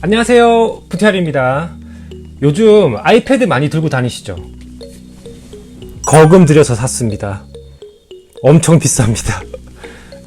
안녕하세요, 부티알입니다. 요즘 아이패드 많이 들고 다니시죠? 거금 들여서 샀습니다. 엄청 비쌉니다.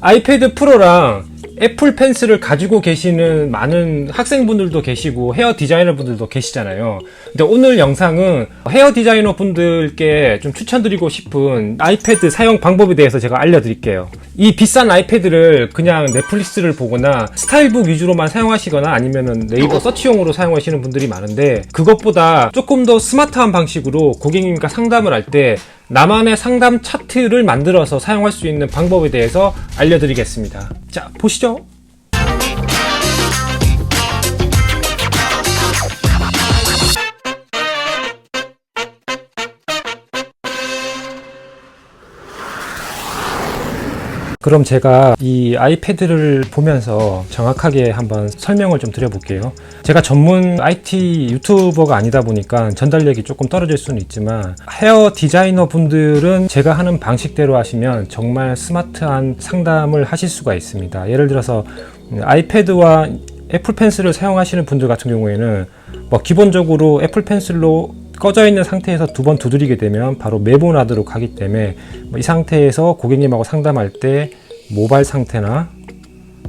아이패드 프로랑 애플 펜슬을 가지고 계시는 많은 학생분들도 계시고 헤어 디자이너 분들도 계시잖아요. 근데 오늘 영상은 헤어 디자이너 분들께 좀 추천드리고 싶은 아이패드 사용 방법에 대해서 제가 알려드릴게요. 이 비싼 아이패드를 그냥 넷플릭스를 보거나 스타일북 위주로만 사용하시거나 아니면은 네이버 서치용으로 사용하시는 분들이 많은데, 그것보다 조금 더 스마트한 방식으로 고객님과 상담을 할 때 나만의 상담 차트를 만들어서 사용할 수 있는 방법에 대해서 알려드리겠습니다. 자, 보시죠. 그럼 제가 이 아이패드를 보면서 정확하게 한번 설명을 좀 드려볼게요. 제가 전문 IT 유튜버가 아니다 보니까 전달력이 조금 떨어질 수는 있지만, 헤어 디자이너 분들은 제가 하는 방식대로 하시면 정말 스마트한 상담을 하실 수가 있습니다. 예를 들어서 아이패드와 애플 펜슬을 사용하시는 분들 같은 경우에는 기본적으로 애플 펜슬로 꺼져 있는 상태에서 두 번 두드리게 되면 바로 메모나드로 가기 때문에 이 상태에서 고객님하고 상담할 때 모바일 상태나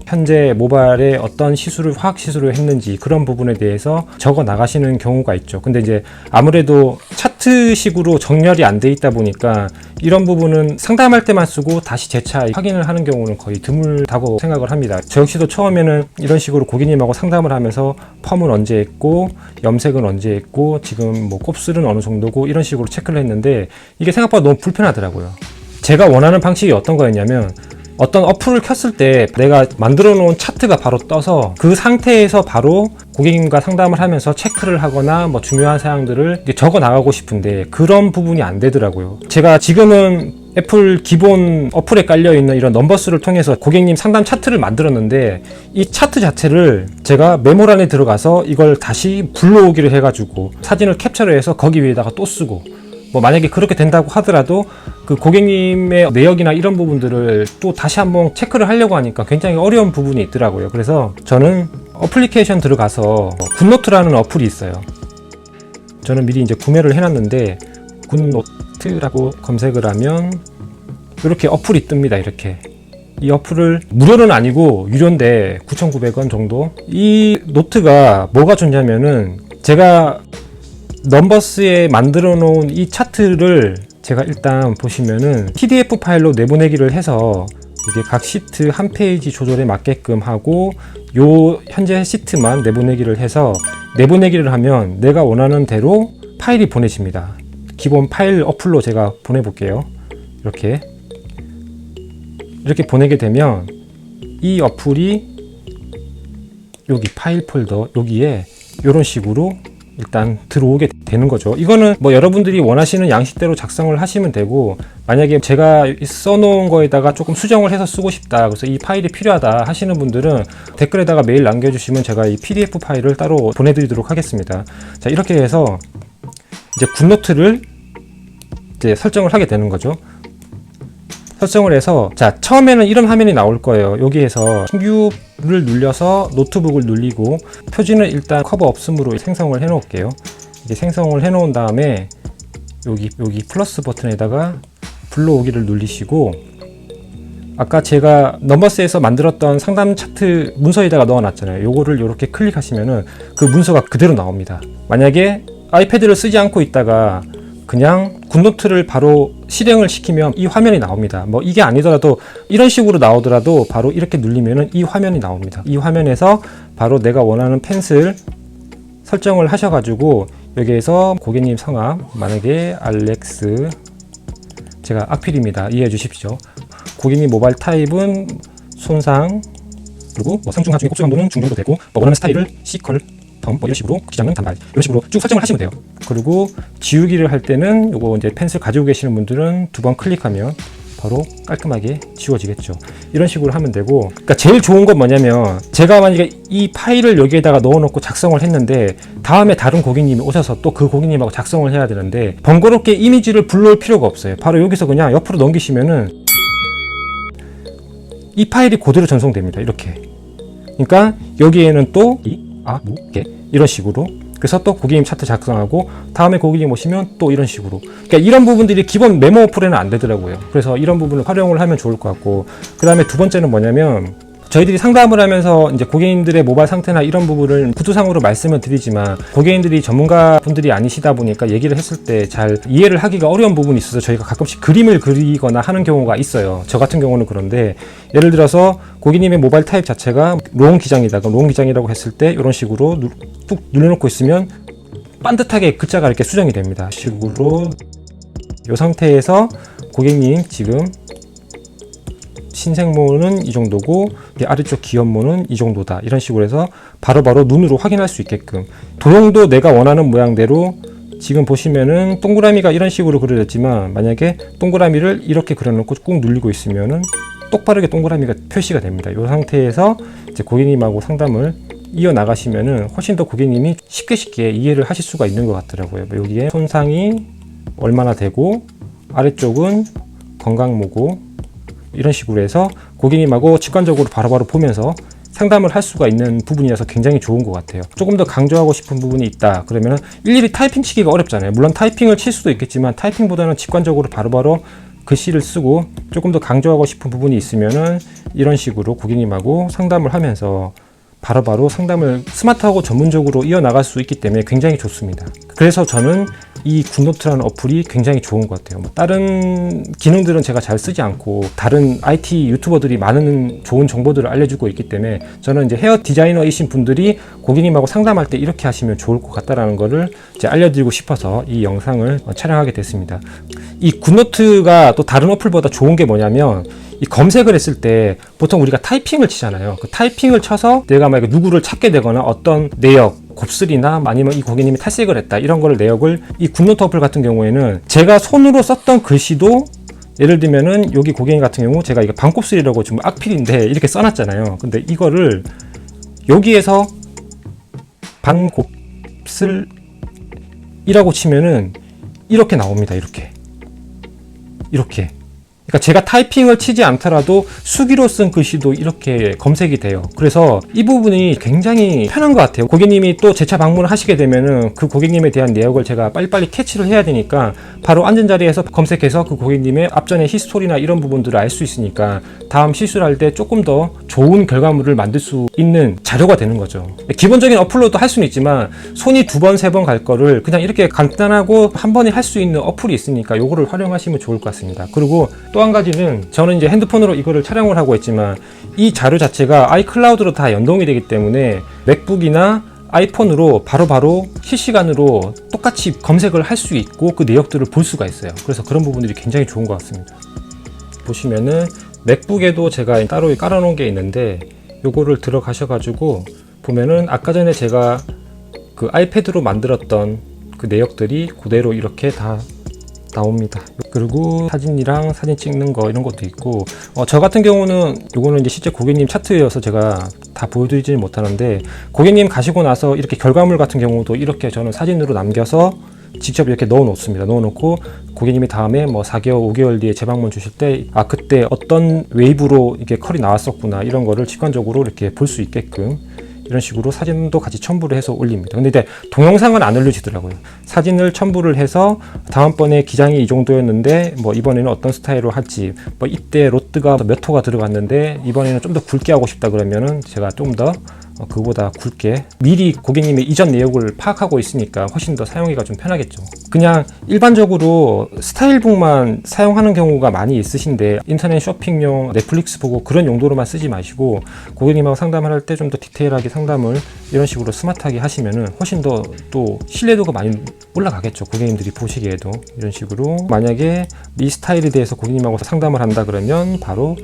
현재 모바일에 어떤 시술을, 화학 시술을 했는지 그런 부분에 대해서 적어 나가시는 경우가 있죠. 근데 이제 아무래도 차트식으로 정렬이 안 돼 있다 보니까 이런 부분은 상담할 때만 쓰고 다시 재차 확인을 하는 경우는 거의 드물다고 생각을 합니다. 저 역시도 처음에는 이런 식으로 고객님하고 상담을 하면서 펌은 언제 했고 염색은 언제 했고 지금 곱슬은 어느 정도고 이런 식으로 체크를 했는데, 이게 생각보다 너무 불편하더라고요. 제가 원하는 방식이 어떤 거였냐면, 어떤 어플을 켰을 때 내가 만들어 놓은 차트가 바로 떠서 그 상태에서 바로 고객님과 상담을 하면서 체크를 하거나 중요한 사항들을 적어 나가고 싶은데 그런 부분이 안 되더라고요. 제가 지금은 애플 기본 어플에 깔려 있는 이런 넘버스를 통해서 고객님 상담 차트를 만들었는데, 이 차트 자체를 제가 메모란에 들어가서 이걸 다시 불러오기를 해가지고 사진을 캡처를 해서 거기 위에다가 또 쓰고, 만약에 그렇게 된다고 하더라도 그 고객님의 내역이나 이런 부분들을 또 다시 한번 체크를 하려고 하니까 굉장히 어려운 부분이 있더라고요. 그래서 저는 어플리케이션 들어가서 굿노트라는 어플이 있어요. 저는 미리 이제 구매를 해놨는데, 굿노트라고 검색을 하면 이렇게 어플이 뜹니다. 이렇게. 이 어플을 무료는 아니고 유료인데 9,900원 정도. 이 노트가 뭐가 좋냐면은, 제가 넘버스에 만들어 놓은 이 차트를 제가 일단 보시면은 PDF 파일로 내보내기를 해서 이게 각 시트 한 페이지 조절에 맞게끔 하고, 요 현재 시트만 내보내기를 해서 내보내기를 하면 내가 원하는 대로 파일이 보내집니다. 기본 파일 어플로 제가 보내볼게요. 이렇게 보내게 되면 이 어플이 여기 파일 폴더 여기에 이런 식으로 일단 들어오게 되는 거죠. 이거는 여러분들이 원하시는 양식대로 작성을 하시면 되고, 만약에 제가 써놓은 거에다가 조금 수정을 해서 쓰고 싶다, 그래서 이 파일이 필요하다 하시는 분들은 댓글에다가 메일 남겨주시면 제가 이 PDF 파일을 따로 보내드리도록 하겠습니다. 자, 이렇게 해서 이제 굿노트를 이제 설정을 하게 되는 거죠. 설정을 해서, 자, 처음에는 이런 화면이 나올 거예요. 여기에서 신규를 눌려서 노트북을 눌리고, 표지는 일단 커버 없음으로 생성을 해 놓을게요. 이제 생성을 해 놓은 다음에 여기 플러스 버튼에다가 불러오기를 누르시고, 아까 제가 넘버스에서 만들었던 상담 차트 문서에다가 넣어 놨잖아요. 요거를 이렇게 클릭하시면은 그 문서가 그대로 나옵니다. 만약에 아이패드를 쓰지 않고 있다가 그냥 굿노트를 바로 실행을 시키면 이 화면이 나옵니다. 이게 아니더라도 이런 식으로 나오더라도 바로 이렇게 누르면은 이 화면이 나옵니다. 이 화면에서 바로 내가 원하는 펜슬 설정을 하셔가지고, 여기에서 고객님 성함, 만약에 알렉스, 제가 악필입니다. 이해해 주십시오. 고객님 모바일 타입은 손상, 그리고 상중, 하중의 곱수 강도는 중정도 되고, 원하는 스타일을 C컬, 이런 식으로 기장은 단발, 이런 식으로 쭉 설정을 하시면 돼요. 그리고 지우기를 할 때는 요거 이제 펜슬 가지고 계시는 분들은 두 번 클릭하면 바로 깔끔하게 지워지겠죠. 이런 식으로 하면 되고, 그러니까 제일 좋은 건 뭐냐면, 제가 만약에 이 파일을 여기에다가 넣어놓고 작성을 했는데 다음에 다른 고객님이 오셔서 또 그 고객님하고 작성을 해야 되는데 번거롭게 이미지를 불러올 필요가 없어요. 바로 여기서 그냥 옆으로 넘기시면은 이 파일이 그대로 전송됩니다. 이렇게. 그러니까 여기에는 또 이 이런 식으로. 그래서 또 고객님 차트 작성하고 다음에 고객님 오시면 또 이런 식으로. 그러니까 이런 부분들이 기본 메모 어플에는 안 되더라고요. 그래서 이런 부분을 활용을 하면 좋을 것 같고, 그 다음에 두 번째는 뭐냐면, 저희들이 상담을 하면서 이제 고객님들의 모바일 상태나 이런 부분을 구두상으로 말씀을 드리지만, 고객님들이 전문가 분들이 아니시다 보니까 얘기를 했을 때 잘 이해를 하기가 어려운 부분이 있어서 저희가 가끔씩 그림을 그리거나 하는 경우가 있어요. 저 같은 경우는 그런데, 예를 들어서 고객님의 모바일 타입 자체가 롱 기장이다. 그럼 롱 기장이라고 했을 때 이런 식으로 뚝 눌러놓고 있으면 반듯하게 글자가 이렇게 수정이 됩니다. 이 식으로 이 상태에서 고객님 지금 신생모는 이 정도고 아래쪽 기업모는 이 정도다, 이런 식으로 해서 바로바로 눈으로 확인할 수 있게끔, 도형도 내가 원하는 모양대로, 지금 보시면은 동그라미가 이런 식으로 그려졌지만 만약에 동그라미를 이렇게 그려놓고 꾹 눌리고 있으면은 똑바르게 동그라미가 표시가 됩니다. 이 상태에서 이제 고객님하고 상담을 이어나가시면은 훨씬 더 고객님이 쉽게 이해를 하실 수가 있는 것 같더라고요. 여기에 손상이 얼마나 되고 아래쪽은 건강모고, 이런 식으로 해서 고객님하고 직관적으로 바로바로 보면서 상담을 할 수가 있는 부분이라서 굉장히 좋은 것 같아요. 조금 더 강조하고 싶은 부분이 있다 그러면 일일이 타이핑 치기가 어렵잖아요. 물론 타이핑을 칠 수도 있겠지만 타이핑보다는 직관적으로 바로바로 글씨를 쓰고, 조금 더 강조하고 싶은 부분이 있으면은 이런 식으로 고객님하고 상담을 하면서 바로바로 상담을 스마트하고 전문적으로 이어나갈 수 있기 때문에 굉장히 좋습니다. 그래서 저는 이 굿노트라는 어플이 굉장히 좋은 것 같아요. 다른 기능들은 제가 잘 쓰지 않고 다른 IT 유튜버들이 많은 좋은 정보들을 알려주고 있기 때문에 저는 이제 헤어 디자이너이신 분들이 고객님하고 상담할 때 이렇게 하시면 좋을 것 같다라는 거를 이제 알려드리고 싶어서 이 영상을 촬영하게 됐습니다. 이 굿노트가 또 다른 어플보다 좋은 게 뭐냐면, 이 검색을 했을 때 보통 우리가 타이핑을 치잖아요. 그 타이핑을 쳐서 내가 만약에 누구를 찾게 되거나 어떤 내역, 곱슬이나 아니면 이 고객님이 탈색을 했다, 이런 거를 내역을, 이 굿노트 어플 같은 경우에는 제가 손으로 썼던 글씨도, 예를 들면은 여기 고객님 같은 경우 제가 이거 반곱슬이라고 지금 악필인데 이렇게 써놨잖아요. 근데 이거를 여기에서 반곱슬이라고 치면은 이렇게 나옵니다. 이렇게. 그러니까 제가 타이핑을 치지 않더라도 수기로 쓴 글씨도 이렇게 검색이 돼요. 그래서 이 부분이 굉장히 편한 것 같아요. 고객님이 또 제 차 방문을 하시게 되면은 그 고객님에 대한 내역을 제가 빨리빨리 캐치를 해야 되니까 바로 앉은 자리에서 검색해서 그 고객님의 앞전의 히스토리나 이런 부분들을 알 수 있으니까 다음 실수를 할 때 조금 더 좋은 결과물을 만들 수 있는 자료가 되는 거죠. 기본적인 어플로도 할 수는 있지만 손이 2번, 3번 갈 거를 그냥 이렇게 간단하고 한 번에 할 수 있는 어플이 있으니까 요거를 활용하시면 좋을 것 같습니다. 그리고 또 한 가지는, 저는 이제 핸드폰으로 이거를 촬영을 하고 있지만 이 자료 자체가 아이클라우드로 다 연동이 되기 때문에 맥북이나 아이폰으로 바로바로 실시간으로 똑같이 검색을 할 수 있고 그 내역들을 볼 수가 있어요. 그래서 그런 부분들이 굉장히 좋은 것 같습니다. 보시면은 맥북에도 제가 따로 깔아놓은 게 있는데, 요거를 들어가셔가지고 보면은 아까 전에 제가 그 아이패드로 만들었던 그 내역들이 그대로 이렇게 다 나옵니다. 그리고 사진이랑 사진 찍는 거 이런 것도 있고, 저 같은 경우는 요거는 이제 실제 고객님 차트여서 제가 다 보여드리지는 못하는데, 고객님 가시고 나서 이렇게 결과물 같은 경우도 이렇게 저는 사진으로 남겨서 직접 이렇게 넣어 놓습니다. 넣어 놓고 고객님이 다음에 뭐 4개월, 5개월 뒤에 재방문 주실 때, 그때 어떤 웨이브로 이게 컬이 나왔었구나, 이런 거를 직관적으로 이렇게 볼 수 있게끔 이런 식으로 사진도 같이 첨부를 해서 올립니다. 근데 이제 동영상은 안 올려지더라고요. 사진을 첨부를 해서 다음번에 기장이 이 정도였는데 뭐 이번에는 어떤 스타일로 할지, 뭐 이때 로트가 몇 호가 들어갔는데 이번에는 좀 더 굵게 하고 싶다 그러면은 제가 좀 더 그보다 굵게 미리 고객님의 이전 내역을 파악하고 있으니까 훨씬 더 사용하기가 좀 편하겠죠. 그냥 일반적으로 스타일북만 사용하는 경우가 많이 있으신데, 인터넷 쇼핑용 넷플릭스 보고 그런 용도로만 쓰지 마시고 고객님하고 상담을 할 때 좀 더 디테일하게 상담을 이런 식으로 스마트하게 하시면은 훨씬 더 또 신뢰도가 많이 올라가겠죠. 고객님들이 보시기에도. 이런 식으로 만약에 이 스타일에 대해서 고객님하고 상담을 한다 그러면 바로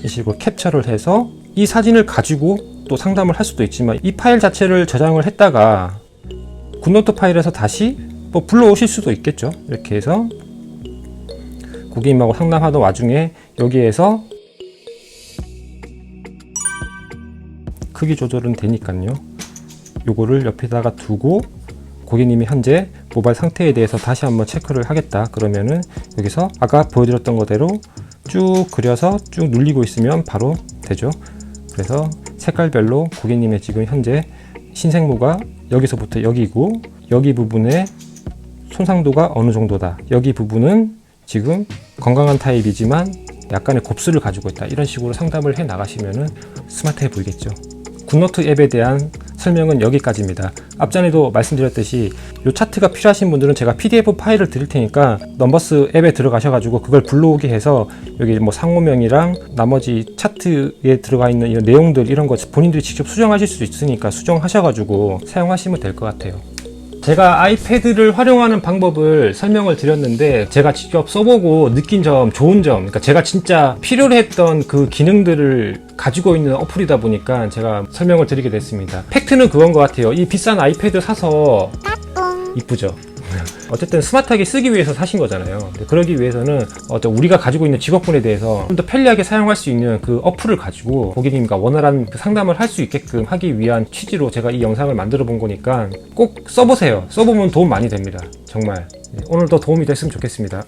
이 식으로 캡처를 해서 이 사진을 가지고 또 상담을 할 수도 있지만, 이 파일 자체를 저장을 했다가 굿노트 파일에서 다시 뭐 불러오실 수도 있겠죠. 이렇게 해서 고객님하고 상담하던 와중에 여기에서 크기 조절은 되니까요. 요거를 옆에다가 두고 고객님이 현재 모바일 상태에 대해서 다시 한번 체크를 하겠다 그러면은 여기서 아까 보여드렸던 거대로 쭉 그려서 쭉 눌리고 있으면 바로 되죠. 그래서 색깔별로 고객님의 지금 현재 신생무가 여기서부터 여기고, 여기 부분의 손상도가 어느 정도다, 여기 부분은 지금 건강한 타입이지만 약간의 곱슬을 가지고 있다, 이런 식으로 상담을 해 나가시면은 스마트해 보이겠죠. 굿노트 앱에 대한 설명은 여기까지입니다. 앞전에도 말씀드렸듯이 이 차트가 필요하신 분들은 제가 PDF 파일을 드릴 테니까 넘버스 앱에 들어가셔가지고 그걸 불러오게 해서 여기 뭐 상호명이랑 나머지 차트에 들어가 있는 이런 내용들, 이런 거 본인들이 직접 수정하실 수 있으니까 수정하셔가지고 사용하시면 될 것 같아요. 제가 아이패드를 활용하는 방법을 설명을 드렸는데, 제가 직접 써보고 느낀 점, 좋은 점, 그러니까 제가 진짜 필요로 했던 그 기능들을 가지고 있는 어플이다 보니까 제가 설명을 드리게 됐습니다. 팩트는 그건 것 같아요. 이 비싼 아이패드 사서 이쁘죠? 어쨌든 스마트하게 쓰기 위해서 사신 거잖아요. 그러기 위해서는 우리가 가지고 있는 직업군에 대해서 좀 더 편리하게 사용할 수 있는 그 어플을 가지고 고객님과 원활한 그 상담을 할 수 있게끔 하기 위한 취지로 제가 이 영상을 만들어 본 거니까 꼭 써보세요. 써보면 도움 많이 됩니다. 정말. 오늘도 도움이 됐으면 좋겠습니다.